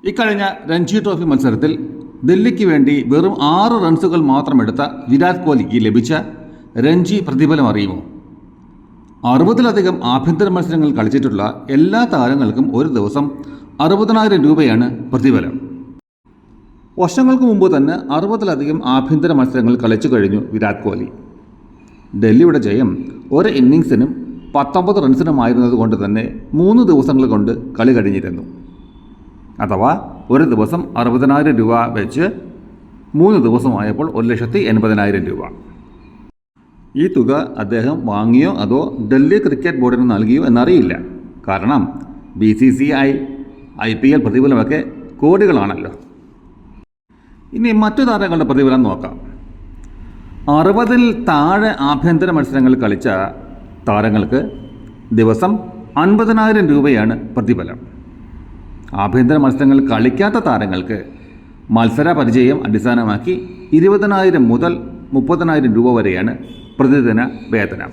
ഇക്കഴിഞ്ഞ രഞ്ജി ട്രോഫി മത്സരത്തിൽ ദില്ലിക്ക് വേണ്ടി വെറും 6 റൺസുകൾ മാത്രമെടുത്ത വിരാട് കോഹ്ലിക്ക് ലഭിച്ച രഞ്ജി പ്രതിഫലം അറിയുമോ? 60-ലധികം ആഭ്യന്തര മത്സരങ്ങൾ കളിച്ചിട്ടുള്ള എല്ലാ താരങ്ങൾക്കും ഒരു ദിവസം 60,000 രൂപയാണ് പ്രതിഫലം. വർഷങ്ങൾക്ക് മുമ്പ് തന്നെ 60-ലധികം ആഭ്യന്തര മത്സരങ്ങൾ കളിച്ചു കഴിഞ്ഞു വിരാട് കോഹ്ലി. ഡൽഹിയുടെ ജയം ഒരു ഇന്നിങ്സിനും 19 റൺസിനുമായിരുന്നത് കൊണ്ട് തന്നെ 3 ദിവസങ്ങൾ കൊണ്ട് കളി കഴിഞ്ഞിരുന്നു. അഥവാ ഒരു ദിവസം 60,000 രൂപ വെച്ച് 3 ദിവസമായപ്പോൾ 1,80,000 രൂപ. ഈ തുക അദ്ദേഹം വാങ്ങിയോ അതോ ഡൽഹി ക്രിക്കറ്റ് ബോർഡിന് നൽകിയോ എന്നറിയില്ല. കാരണം BCCI, IPL പ്രതിഫലമൊക്കെ കോടികളാണല്ലോ. ഇനി മറ്റു താരങ്ങളുടെ പ്രതിഫലം നോക്കാം. 60-ൽ താഴെ ആഭ്യന്തര മത്സരങ്ങൾ കളിച്ച താരങ്ങൾക്ക് ദിവസം 50,000 രൂപയാണ് പ്രതിഫലം. ആഭ്യന്തര മത്സരങ്ങൾ കളിക്കാത്ത താരങ്ങൾക്ക് മത്സര പരിചയം അടിസ്ഥാനമാക്കി 20,000 മുതൽ 30,000 രൂപ വരെയാണ് പ്രതിദിന വേതനം.